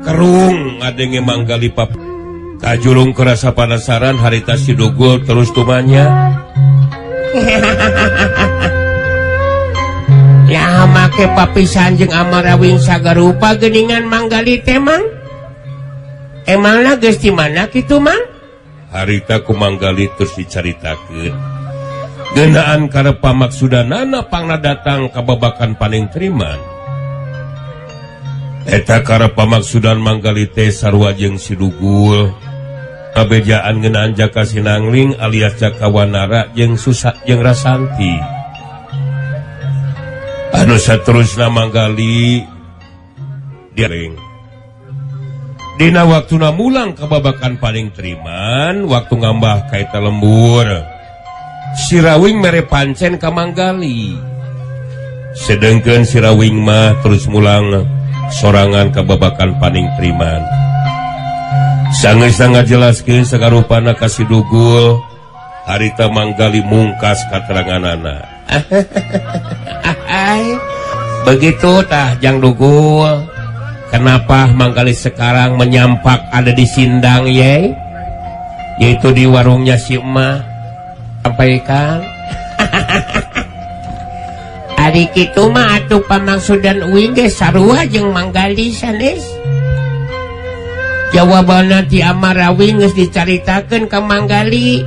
kerung ngadenge manggali pap kajulung kerasa penasaran harita si Dugul terus tumanya ya make papisan jeung Amarawing sagarupa geuningan manggali teh mang emangna geus di mana kitu mang harita ku manggali terus dicaritakeun geunaan kana pamaksudanana pangna datang ka babakan paning triman eta kana pamaksudan manggali teh sarua jeung si Dugul kabejaan ngeunaan Jaka Sinangling alias Jaka Wanara jeung Susah jeung Rasanti anu saterusna manggali diring dina waktuna mulang ka babakan paling triman waktu ngambah kaita lembur si Rawing mere pancen ka manggali sedengkeun si Rawing mah terus mulang sorangan ka babakan paling triman sangeus ngajelaskeun sagarupana ka si Dugul harita manggali mungkas kateranganana begitu tah Jang Dugul kenapa manggali sekarang menyampak ada di Sindang ye yaitu di warungnya si emak sampaikan ari kitu mah atuh pamangsudan uing ge sarua jeung manggali sanes jawabanna ti Amarawing geus dicaritakeun ka manggali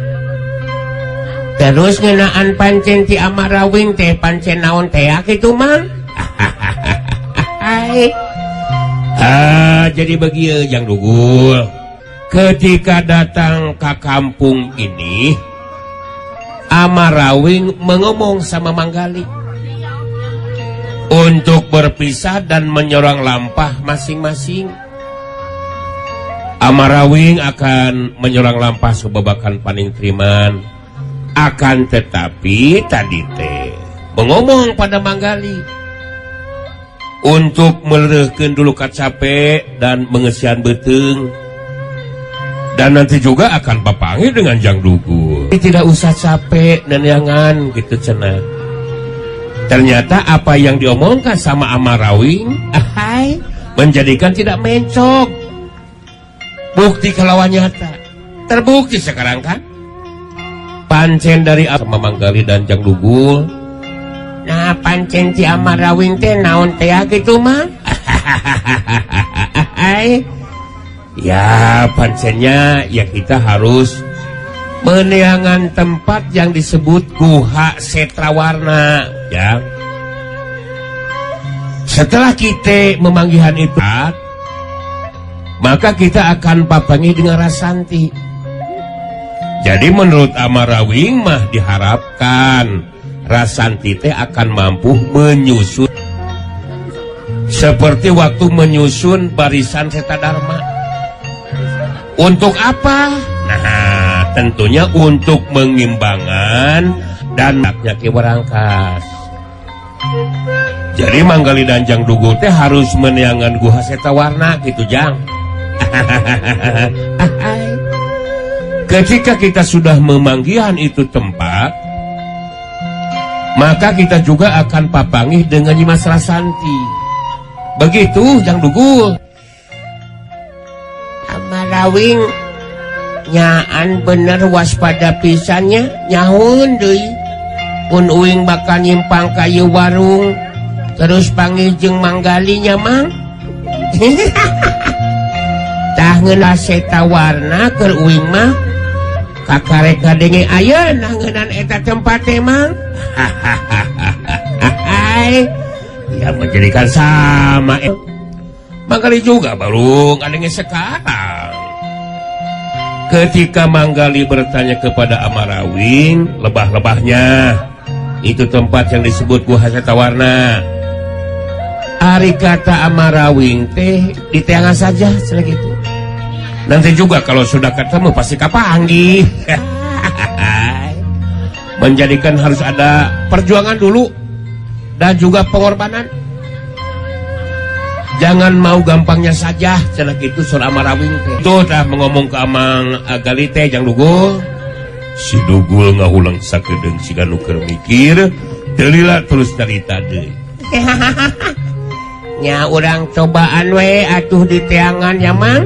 terus ngeunaan pancen ti Amarawing teh pancen naon teh kitu mah jadi begitu Jang Dugul ketika datang ke kampung ini Amarawing mengomong sama manggali untuk berpisah dan menyorong lampah masing-masing. Amarawing akan menyorong lampah sebabakan paning triman akan tetapi tadi teh mengomong pada manggali untuk meleureukkeun dulu capek dan mengesian beteng dan nanti juga akan papangi dengan Jang Dugul tidak usah capek dan jangan gitu cenah. Ternyata apa yang diomongkan sama Amarawing menjadikan tidak mencok bukti kelawan nyata terbukti sekarang kan pancen dari sama manggali dan Jang Dugul nah pancen ti Amarawing teh naon teh kitu mah ya pancennya ya kita harus meneangan tempat yang disebut Guha Setrawarna ya setelah kita memanggihan itu maka kita akan papangi dengan Rasanti jadi menurut Amarawing mah diharapkan Rasanti teh akan mampu menyusun seperti waktu menyusun barisan Setadarma untuk apa? Nah tentunya untuk mengimbangan dan naknya ke berangkas jadi manggali dan Jang Dugul teh harus meneangan Guha Setawarna gitu Jang ketika kita sudah memanggihan itu tempat maka kita juga akan papangi dengan Nyimas Rasanti begitu Jang Dugul. Amarawing nyaan bener waspada pisannya nyahun deui pun uing bakal nyimpang kayu warung terus panggil jeung manggalinya mang tah ngeuna Setawarna keur uing mah kakarek gadenge ayeuna ngeunaan eta tempat teh mang ya menjadikan sama manggali juga baru ngadenge sekarang ketika manggali bertanya kepada Amarawing lebah-lebahnya itu tempat yang disebut Guha Setawarna ari kata Amarawing teh di tengah saja cenah gitu nanti juga kalau sudah ketemu pasti kapanggih menjadikan harus ada perjuangan dulu dan juga pengorbanan jangan mau gampangnya saja cenah kitu sur Amarawing teh itu tah mengomong ke Amang Gali teh Jang Dugul si Dugul ngahulang sakedeung siga nu keur mikir teu lila terus carita deui nya urang cobaan we atuh di teangan ya mang.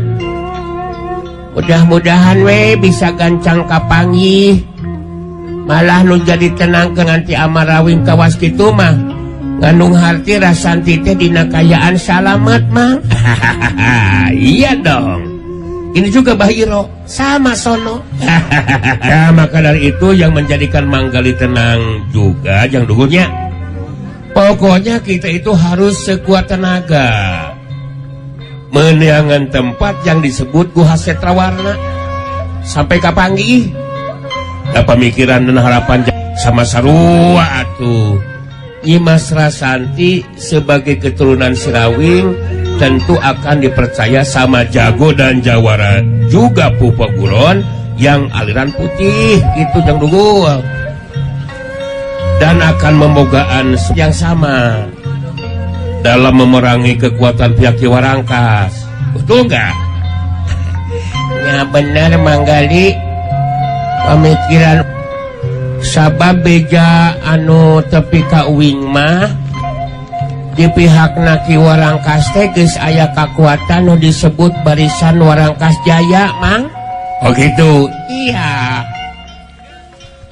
Mudah-mudahan we bisa gancang kapanggih, malah nu jadi tenang ke nganti amarawing kawas kitu mah ngandung harti rasanti teh dina kayaan salamet mang. Iya dong, ini juga Bahiro sama sono. Ya maka dari itu yang menjadikan Manggali tenang juga yang dulunya, pokoknya kita itu harus sekuat tenaga meneangan tempat yang disebut Guha Setrawarna sampai kapanggih. Da pemikiran dan harapan sama sarua atuh. Nyimas Rasanti sebagai keturunan Sirawing tentu akan dipercaya sama Jago dan Jawara juga Pupa Guron yang aliran putih itu Jang Dugul, dan akan membogaan yang sama dalam memerangi kekuatan pihak Ki Warangkas. Betul nggak? Ya benar Manggali, pemikiran sabab beja anu tepi ka uing mah di pihak Ki Warangkas teh geus aya kakuatan nu disebut Barisan Warangkas Jaya mang. Oh gitu. Iya,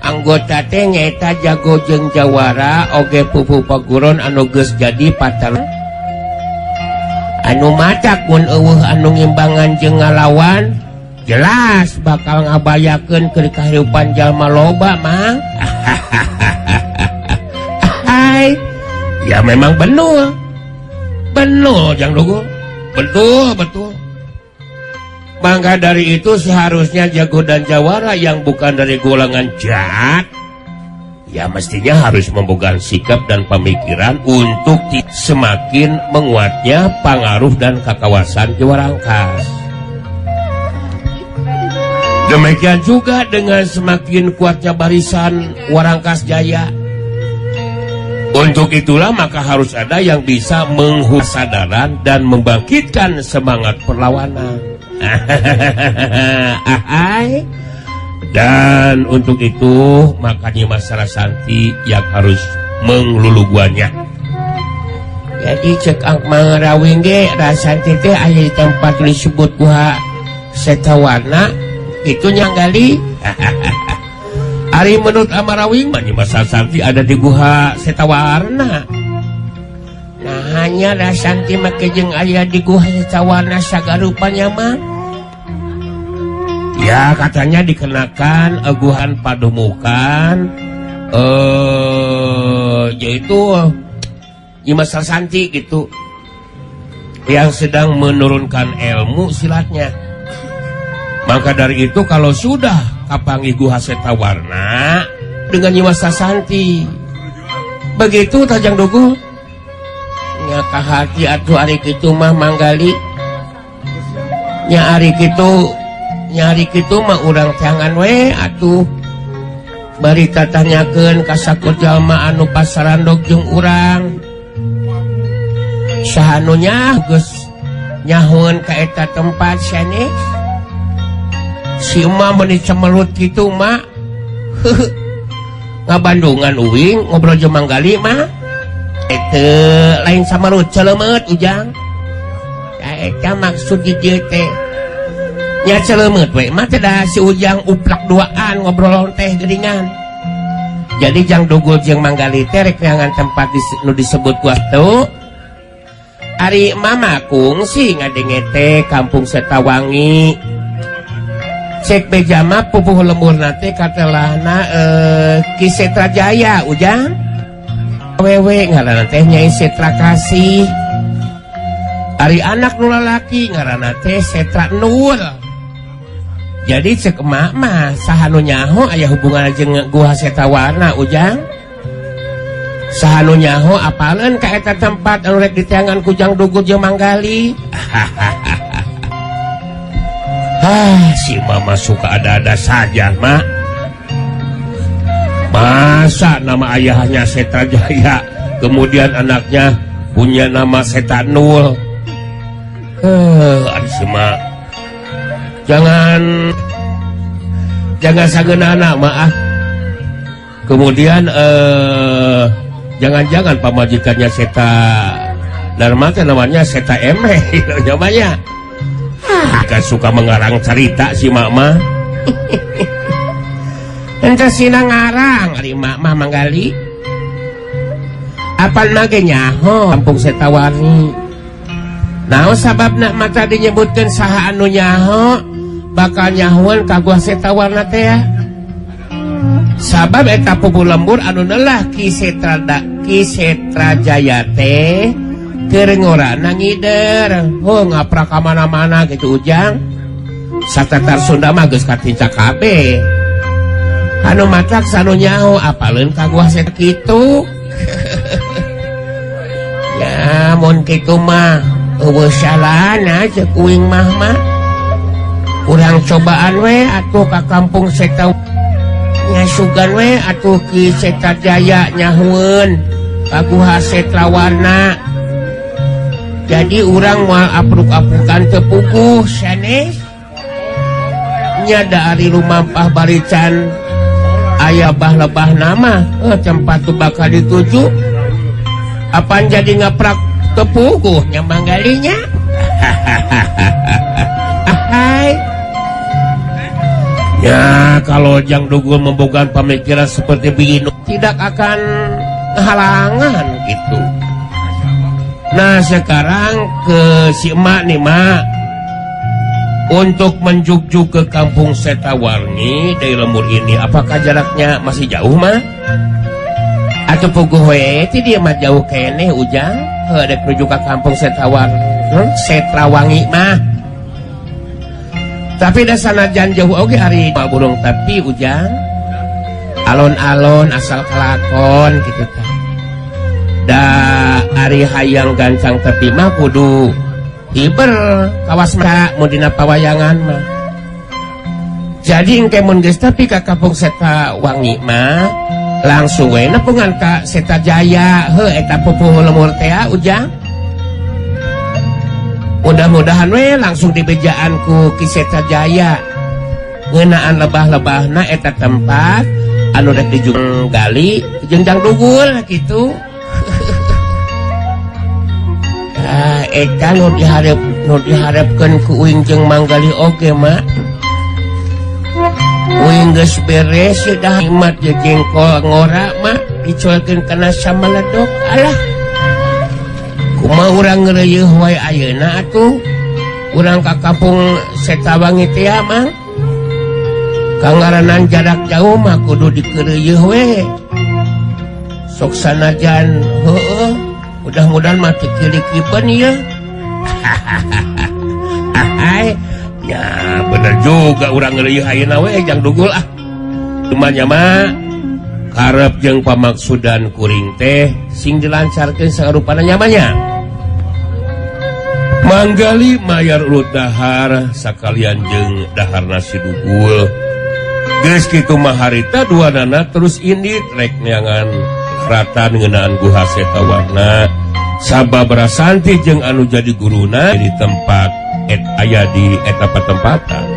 anggota teh nyaeta Jago jeung Jawara oge Pupu Paguron anu geus jadi patar anu matak mun eueuh anu ngimbangan jeung ngalawan jelas bakal ngabayakeun ke kehidupan jalma loba mang. Hai, ya memang betul Jang Dugul, betul. Maka dari itu seharusnya Jago dan Jawara yang bukan dari golongan jahat ya mestinya harus membogang sikap dan pemikiran untuk semakin menguatnya pengaruh dan kekawasan Ki Warangkas. Demikian juga dengan semakin kuatnya Barisan Warangkas Jaya. Untuk itulah maka harus ada yang bisa menghusadaran dan membangkitkan semangat perlawanan. Dan untuk itu makanya Mas Rasanti yang harus mengeluluguannya. Jadi cek Mangrawing ge Rasanti teh aya di tempat disebut Guha Setrawarna itu nyanggali. Ari menurut Amarawing mah Mas Rasanti ada di Guha Setrawarna. Nah hanya Rasanti make jeung aya di Guha Setrawarna sagarupanya mah. Ya katanya dikenakan Guhan Pademukan yaitu Nyimas Rasanti gitu yang sedang menurunkan ilmu silatnya. Maka dari itu kalau sudah kapanggih Guha Setrawarna dengan Nyimas Rasanti begitu Tajang Dugul nya kahati atuh ari kitu mah Manggali nya ari kitu nyari kitu mah urang tangan we atuh bari tatanyakeun ka sakur jalma anu pasarandog jeung urang sahanunya geus nyahoeun ka eta tempat sanes si emak meuni cemelut kitu mah ngabandungan uing ngobrol jeung Manggali mah eta lain samelut celemet ujang eta maksud di dieu teh nya celemet we mah teh da si ujang uplak duaan ngobrol teh geuningan. Jadi Jang Dugul jeung Manggali teh rek neangan tempat nu disebut ku atuh ari mama kungsi ngadenge teh Kampung Setawangi cek beja mah pupuh lemurna teh katelahna Ki Setra Jaya ujang wewe ngaranna teh Nyai Setra Kasih ari anak nu lalaki ngaranna teh Setra Nur. Jadi cek emak mah sahanu nyaho aya hubungan jeung Guha Setrawarna ujang sahanu nyaho apaleun ka eta tempat anu rek diteangan ku Jang Dugul jeung Manggali. Si mama suka ada-ada saja mak. Masa nama ayahnya Setra Jaya kemudian anaknya punya nama Setra Nur. Ari si mak jangan sageunana maaf. Kemudian jangan-jangan pamajikannya Setra Dharma teh namanya seta emeh namanya. Kan suka mengarang cerita si mak mah. Ente sina ngarang ari mak mah manggali. Apal mage nyaho kampung Setawarni. Naon sababna mata dinyebutkeun saha anu nyaho bakal nyahoan ka Gua Setawarna teh ya. Sabab eta pupu lembur anu neulah Ki Setrajaya teh keur ngorana ngider. Ngaprak ka mana-mana gitu Ujang. Satetar Sunda mah geus katinca kabeh. Anu matak sanu nyaho apaleun ka Gua Seta kitu. Ya mun kitu mah eueuh salahna ceuk uing mah. Urang cobaan we atuh ka kampung Seta nyasugan we atuh Ki Setrajaya nyahueun ka Guha Setrawarna. Jadi urang moal apruk-aprukan teu puguh sanes. Nya da ari lumampah barican aya bah-lebah nama tempat tu bakal dituju. Apaan jadi ngaprak teu puguh nya manggalinya. Hai. Ya kalau Jang Dugul membogaan pemikiran seperti begini tidak akan halangan gitu. Nah sekarang ke si emak nih mak, untuk menjujuk ke kampung Setawarni dari lembur ini, apakah jaraknya masih jauh mah? Atau puguh we ti dia mah jauh kene Ujang? Hedek menuju ke kampung Setrawangi mah. Tapi dah sanajan jauh oge ari burung tapi Ujang alon-alon asal kelakon gitu kan. Da ari hayang gancang tapi mah kudu hiber kawas mah mun dina pawayangan mah. Jadi engke mun geus tapi ka kampung Setawangi mah langsung we nepungan ka Setrajaya eta pupuh lemur teh Ujang. Mudah-mudahan we langsung dibejaan ku Ki Setrajaya ngeunaan lebah-lebahna eta tempat anu rek dijung gali jeung Jang Dugul kitu. Eta nu diharapkeun ku uing jeung manggali oge mak. Uing geus beres dah nikmat jeung jengkol ngora mah dicuelkeun kana samaledok. Alah kumaha urang ngeureuh wae ayeuna atuh urang ka kampung Setawangi teh mah kangaranan jarak jauh mah kudu dikeureuh we sok sanajan heueuh mudah-mudahan mah teu kilikipeun ieu. Ya bener juga urang ngeureuh ayeuna we Jang Dugul ah. Cumanya mah karep jeung pamaksudan kuring teh sing dilancarkeun saarupana nyamanya. Manggali mayar ulut dahar sakalian jeung dahar nasi Dugul. Geus kitu mah harita duanana terus indit rek neangan ratan ngeunaan Guha Setawarna. Sababaraha Santi jeung anu jadi guruna di tempat aya di eta patempatan.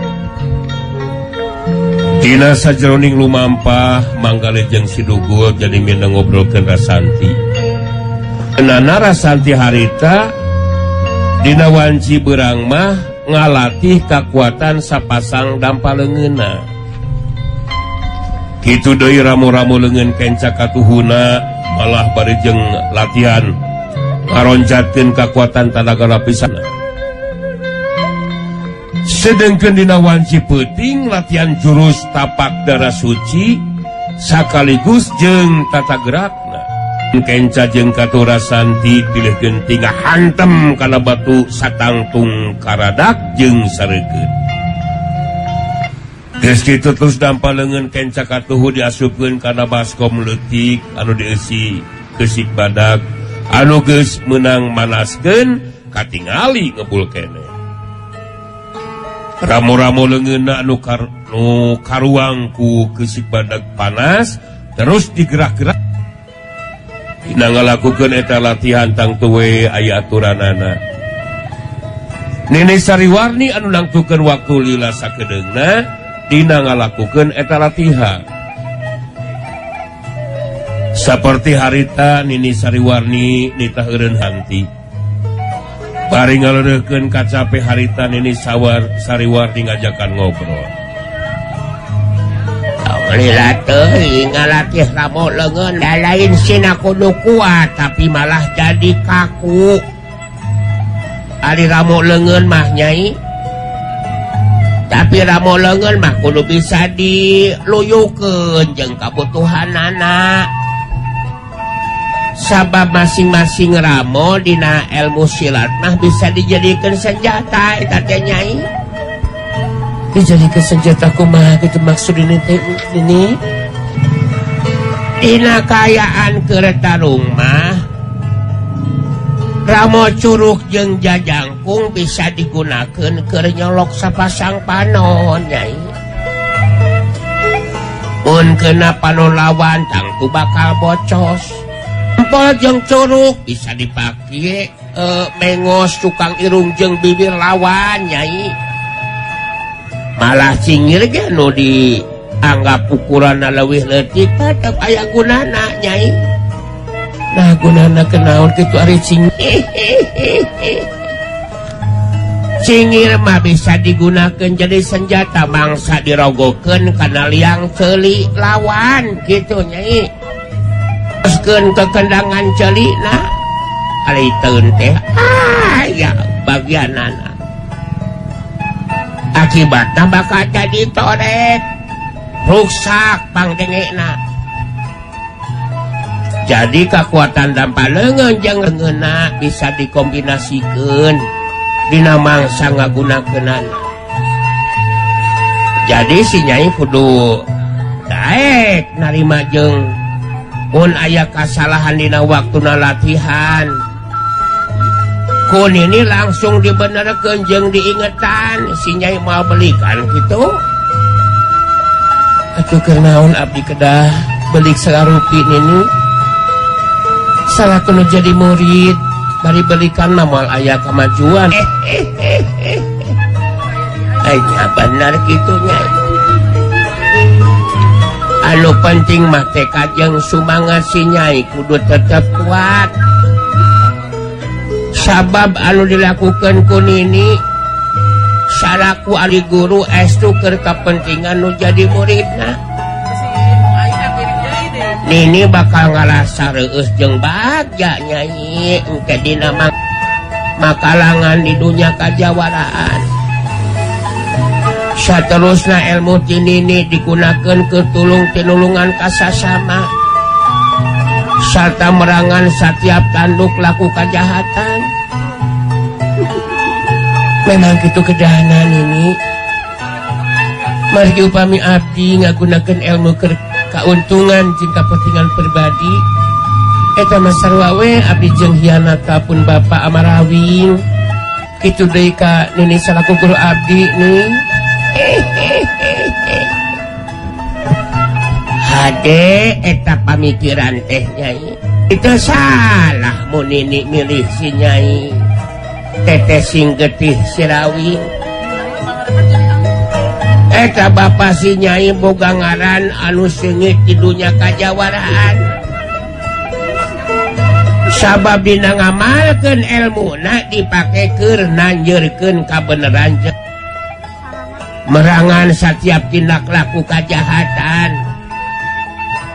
Dina sajeroning lumampah manggali jeung si Dugul jadi mina ngobrolkeun Rasanti. Enana Rasanti harita dina wanci beurang mah ngalatih kakuatan sapasang dampaleungeunna. Kitu deui ramu-ramu leungeun kenca katuhuna malah bari jeung latihan ngaronjatkeun kakuatan tanaga lapisanna. Sedengkeun dina wanci peuting latihan jurus tapak darah suci sakaligus jeung tata gerakna. Kenca jeung katu Rasanti pilihkeun tinggal hantem kana batu satangtung karadak jeung sareukeut. Geus kitu terus dampaleungeun kenca katuhu diasupkeun kana baskom leutik anu dieusi keusik badak anu geus meunang manaskeun katingali ngebul kene. Ramu-ramu leungeunna anu karuang ku keusik badak panas terus digerak-gerak. Dina ngalakukeun eta latihan tangtu we aya aturanana. Nini Sariwarni anu nangtukeun waktu lila sakedeungna dina ngalakukeun eta latihan. Saperti harita Nini Sariwarni nitah eureun hanti. bari ngaleureukeun kacape haritan ini sariwardi ngajakan ngobrol. Alhamdulillah teuing ngalatih ramo leungeun da lain sina kudu kuat tapi malah jadi kaku. Ari ramo leungeun mah nyai. Tapi ramo leungeun mah kudu bisa diluyukeun jeung kabutuhanana. Sabab masing-masing ramo dina ilmu silat mah bisa dijadikan senjata eta teh nyai. Dijadikan senjata kumaha kitu maksud ini teh ini? Dina kayaan keur tarung mah ramo curug jeung jajangkung bisa digunakeun keur nyolok sapasang panon nyai. Mun kena panon lawan tangtu bakal bocos. Empol jeung curug bisa dipake mengos tukang irung jeung bibir lawan nyai. Malah cingir ge nu dianggap ukuranna leuwih leutik tetep aya gunana nyai. Nah gunana kenaon kitu ari cingir. Cingir mah bisa digunakeun jadi senjata mangsa dirogokeun kana liang ceuli lawan kitu nyai. Teruskeun ke kendangan celina ari teun teh aya bagianana. Akibatna bakal jadi torek rusak pangdengena. Jadi kekuatan dampak leungeun jeung leungeunna bisa dikombinasikeun dina mangsa ngagunakeunana. Jadi si nyai kudu daek narima jeung mun aya kasalahan dina waktuna latihan. Kun ini langsung dibenerkeun jeung diingetan si nyai mau belikan kitu. Atuh keur naon abdi kedah belik sagarupi nini. Salah kudu jadi murid bari belikan mah moal aya kamajuan. Aya bener kitu nyai. Anu penting mah teh kajeng sumangat si nyai kudu tetep kuat. Sabab anu dilakukan ku nini salaku ari guru estu keur kapentingan nu jadi muridna. Nini bakal ngarasa reueus jeung bagja nyai engke dina makalangan di dunya kajawaraan. Saterusna ilmu ti nini digunakeun keur tulung-tinulungan ka sasama sarta merangan setiap tanduk laku kajahatan. Memang kitu kedahanan ini. Margi upami abdi ngagunakeun ilmu keur kauntungan jeung kapentingan pribadi eta mah sarua we abdi jeung hianata pun Bapak Amarawing. Kitu deui ka nini salaku guru abdi nih. Hade eta pamikiran teh nyai. Itu salah mun nini milih si nyai teteh sing getih Sirawing. Eta bapak si nyai boga ngaran anu seungit di dunya kajawaraan. Sabab dina ngamalkeun ilmuna dipake keur nanjeurkeun kabeneran merangan setiap tindak laku kajahatan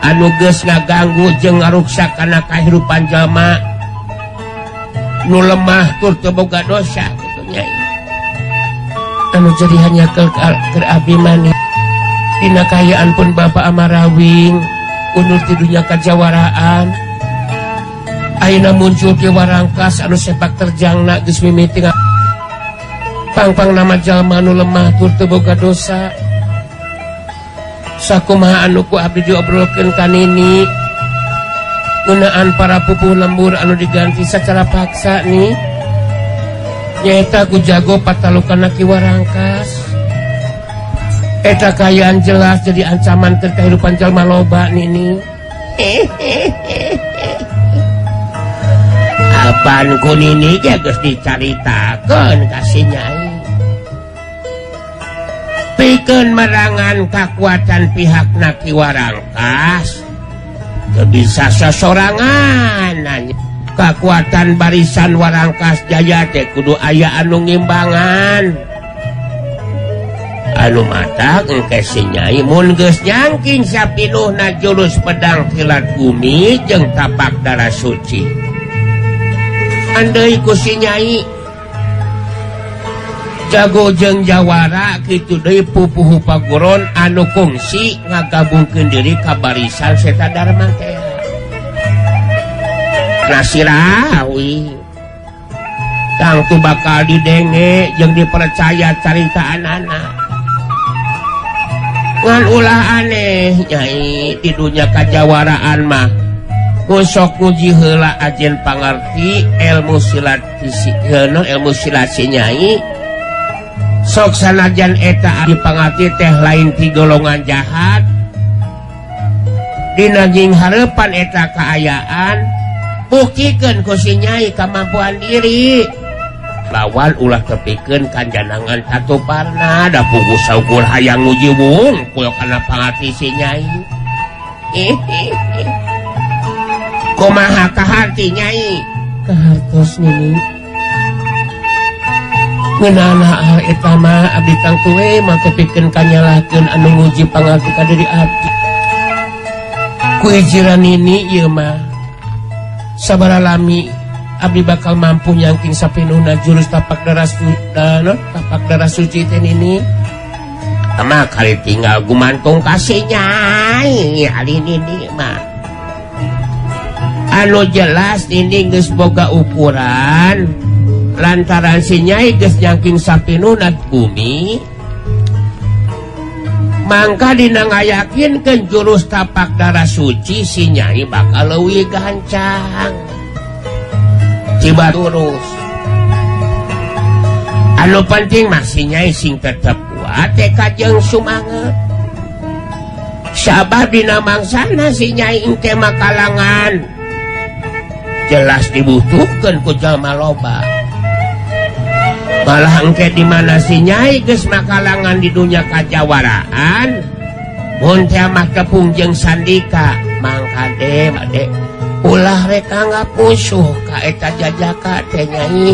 anu geus ngaganggu jeung ngaruksak kana kahirupan jalma nu lemah tur teu boga dosa kitu nyai. Anu jadi hanya keur abdi maneh dina kayaan pun Bapak Amarawing undur ti dunya kajawaraan. Ayeuna muncul ke warangkas anu sepak terjangna geus mimiti pang-pang nama jalma anu lemah tur teu boga dosa. Sakumaha anu ku abdi diobrolkeun ka nini ngeunaan para pupuh lembur anu diganti secara paksa nih nyaeta ku jago patalukana ki warangkas. Eta kayaan jelas jadi ancaman keur kahirupan jalma loba nini. Apaan ku nini ge geus dicaritakeun ka si nyai. Pikeun merangan kakuatan pihakna ki warangkas teu bisa sosorangan nanya. kekuatan barisan Warangkas Jaya teh kudu aya anu ngimbangan anu matak engke si Nyai mun geus nyangking sapinuhna jurus pedang kilat bumi jeung tapak darah suci andai ku si Nyai jago jeung jawara kitu deui pupuh paguron anu kungsi ngagabungkeun diri ka barisan Seta Dharma teh nasirawi tangtu bakal didenge jeung dipercaya caritaanana ngan ulah aneh Nyai di dunya kajawaraan mah kusok nguji heula ajen pangarti ilmu silat si Nyai sok sanajan eta dipangarti teh lain ti golongan jahat dina jeung hareupan eta kaayaan buktikeun ku si Nyai kemampuan diri lawan ulah tepikeun kanjanangan tatuparna da pugu saukur hayang nguji wung kuyo kana pangarti si Nyai kumaha kaharti Nyai kahartos nini ngeunana eta mah abdi tang tuwe mah tepikeun kanyalahkeun anu nguji pangarti ka diri abdi ku ijiran nini ieu mah sabara lami abdi bakal mampu nyangking sapinuhna jurus tapak darah suci teh nini mah kali tinggal gumantung ka si Nyai ali nini mah anu jelas nini geus boga ukuran lantaran si Nyai geus nyangking sapinuhna bumi mangka dina ngayakinkeun jurus tapak darah suci si Nyai bakal leuwih gancang tiba turus anu penting masih Nyai sing tetep kuat teka jeung sumanget sabar dina mangsana si Nyai engke makalangan jelas dibutuhkeun ku jalma loba malah engke di mana si Nyai geus makalangan di dunya kajawaraan mun teh mah tepung jeung sandika mangka bade ulah reka ngapusuh ka eta jajaka teh Nyai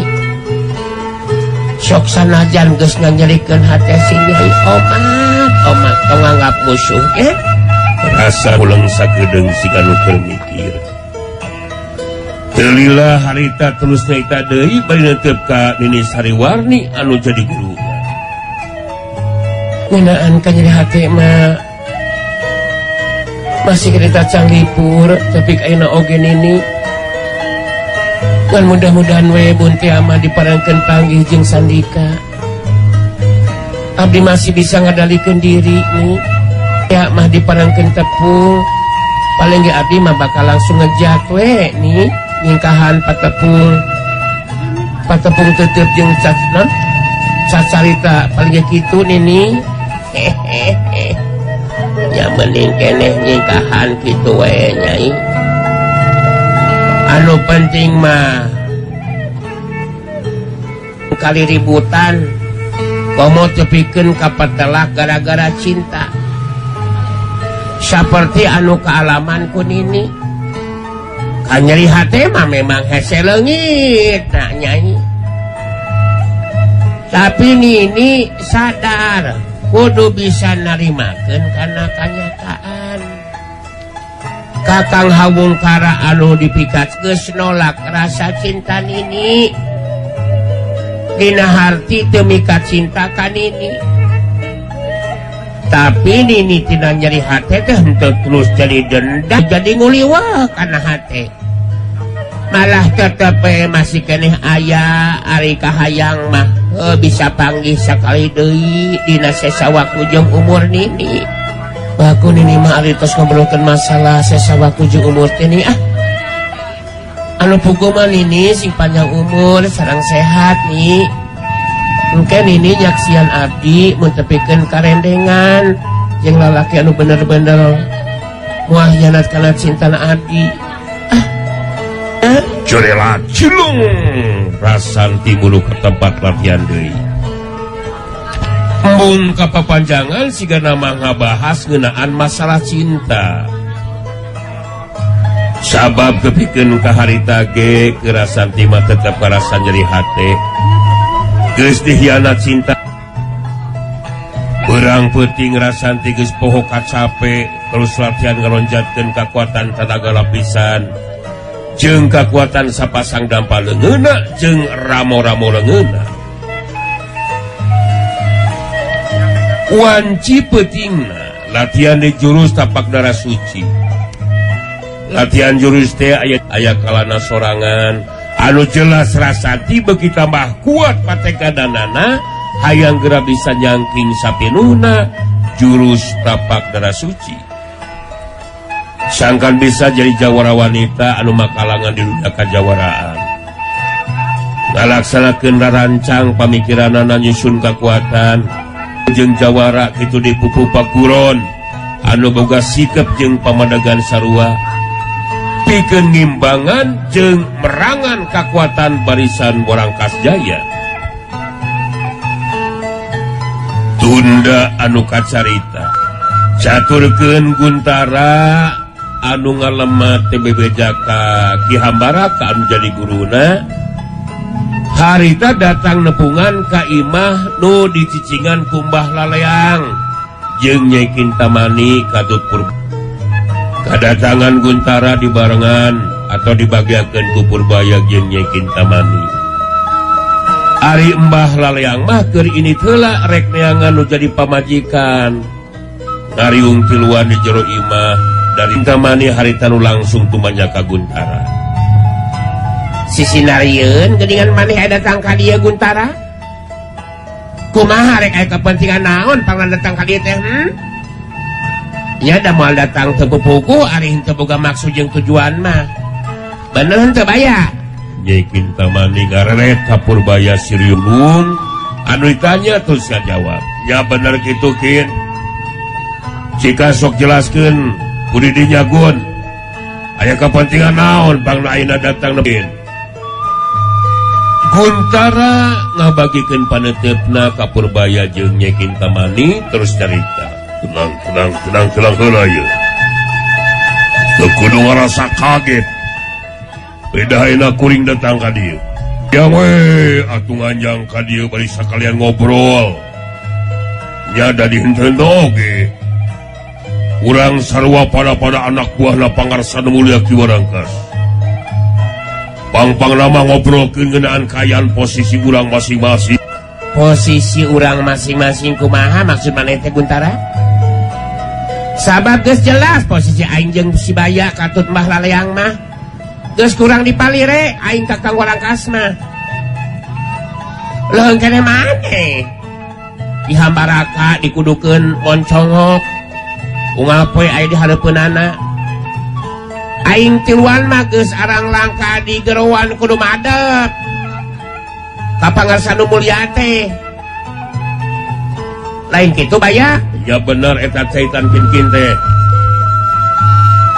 sok sanajan geus nganyerikeun hate si Nyai omat tong ngapusuh ge rasa ulang sakedeung siga nu keur mikir teu lila harita terus naita deui bari neuteup ka Nini Sariwarni anu jadi guru ngeunaan ka nyeri hate mah masih kereta canggipur tapi ayeuna oge nini ngan mudah-mudahan we bunti ama diparengkeun panggih jeung sandika abdi masih bisa ngadalikeun diri nih ya mah diparengkeun tepung paling ge abdi mah bakal langsung ngejak we nih nyingkahan patepung teuteut jeung cacarita paling ge kitu nini ya mending keneh nyingkahan kitu we Nyai anu penting mah kali ributan komo tepikeun kapatelak gara-gara cinta seperti anu kaalaman ku Nini kan nyeri hate mah memang hese leungit nah Nyai tapi Nini sadar kudu bisa narimakeun kana kanyataan Kakang Hawungkara anu dipikat geus nolak rasa cinta Nini dina harti teu mikat cinta ka Nini tapi Nini tina nyeri hate teh henteu terus jadi dendam jadi nguliwah kana hate malah tetep masih keneh aya ari kahayang mah bisa panggih sakali deui dina sesa waktu jeung umur Nini baku Nini mah ari tos ngobrolkeun masalah sesa waktu jeung umur teh nih anu puguh mah Nini sing panjang umur sareng sehat nih engke Nini nyaksian abdi mun tepikeun karendengan jeung lalaki anu bener-bener moal hianat kana cintana abdi Jorela cilung rasanti mulu ke tempat latihan deui mun kapapanjangan siga nama ngabahas ngeunaan masalah cinta sabab kepikeun ka harita ge kerasan timah tetep karasan nyeri hate geus dihianat cinta urang peuting rasanti geus poho kacape terus latihan ngelonjatkeun kakuatan tenaga lapisan jeung kakuatan sapasang dampal leungeuna jeung ramo-ramo leungeuna wanci peutingna latihan di jurus tapak darah suci latihan jurus teh aya kalana sorangan anu jelas rasati beuki tambah kuat pategadanana hayang geura bisa nyangking sapinuhna jurus tapak darah suci sangkan bisa jadi jawara wanita anu makalangan di dunia kajawaraan ngalaksanakeun rancang pamikiranana nyusun kakuatan jeung jawara kitu dipupu paguron anu boga sikep jeung pamadagan sarua pikeun ngimbangan jeung merangan kakuatan barisan Warangkas Jaya tunda anu kacarita caturkeun Guntara anu ngalemat TBB Jaka Ki Hambaraka anu jadi guruna harita datang nepungan ka imah nu dicicingan kumbah laleang jeung Nyai Kintamani Katut Purba kadatangan Guntara dibarengan atau dibagiakeun ku Purbaya jeung Nyai Kintamani ari embah laleang mah keur ini heula rek neangan nu jadi pamajikan ngariung tiluan di jero imah dari Kintamani harita nu langsung tumanya ka Guntara sisinarieun geuningan maneh aya datang ka dieu Guntara kumaha rek aya kepentingan naon pangna datang ka dieu teh nya da moal datang teu pupuku ari henteu boga maksud jeung tujuan mah bener henteu baya Nyai Kintamani ngarelet ka Purbaya Siriung anu ditanya terus ngajawab nya bener kitu Kin cika sok jelaskeun kudu dinyagun aya kepentingan naon pangna ayeuna datang nepi Guntara ngabagikeun paneuteupna ka Purbaya jeung Nyai Kintamani terus carita tenang heula ieu teu kudu ngarasa kaget bedaina kuring datang ka dieu ya we atuh nganjang ka dieu bari sakalian ngobrol nya da dihenteu oge urang sarua pada anak buahna pangarsan mulia Ki Warangkas pang nama ngobrolkeun ngeunaan kayaan posisi urang masing-masing posisi urang masing-masing kumaha maksud maneh teh Guntara sabab geus jelas posisi aing jeung si Baya Katut Mbah Laleang mah geus kurang dipalire aing ka Kang Warangkas mah leuheung keneh maneh di Hambaraka dikudukeun moncongok unggal poe aya di hareupeunana aing tiluan mah geus arang langka di gerowan kudu madep ka pangarsan nu mulya teh lain kitu Baya ya bener eta caitan kin teh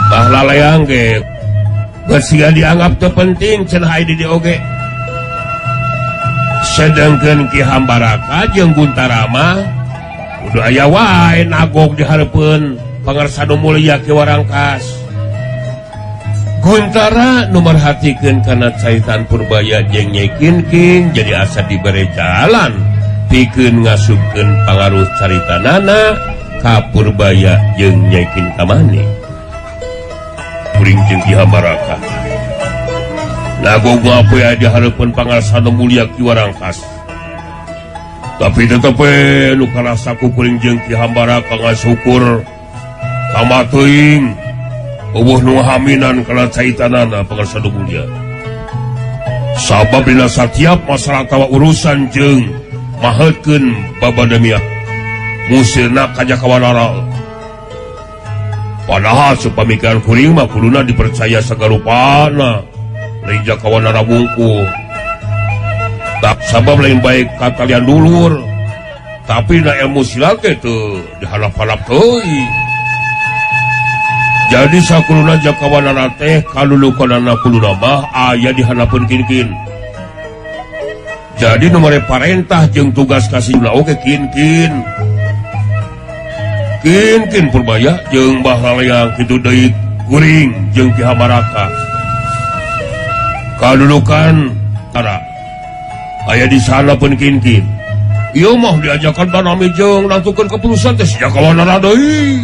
Mbah Laleang ge bersia dianggap teu penting cenah aya di dieu oge sedengkeun Ki Hambaraka jeung Guntara mah kudu aya wae nagog di hareupeun pangarsan nu mulya Ki Warangkas Guntara nu merhatikeun kana caitan Purbaya jeung Nyai Kinking jadi asa dibere jalan pikeun ngasupkeun pangaruh caritanana ka Purbaya jeung Nyai Kintamani kuring jeung Ki Hambaraka nagog ngapoe aya di hareupeun pangarsan nu mulya Ki Warangkas tapi tetep nu karasa ku kuring jeung Ki Hambaraka ngasukur kama teuing eueuh nu haminan kana caitanana pangarsan nu mulya sabab dina satiap masalah tawa urusan jeung maheutkeun babadamiah musirna ka Jakawanara padahal supamikiran kuring mah kuduna dipercaya sagarupana lain Jakawanara wungkul tak sabab lain baik katalian dulur tapi na ilmu silat teu dihalap-halap teuing jadi sakuluna Jakawanara teh kalulukanana kuluna mah aya di hanapeun kin-kin jadi nomor parentah jeung tugas kasihna oge kin Purbaya jeung Mbah Laleang kitu deui Kuring jeung Ki Hamaraka kadudukan tara aya di sana pun kinkin ieu mah diajakan tanami jeung nangtukeun keputusan teh sejak kawanana deui.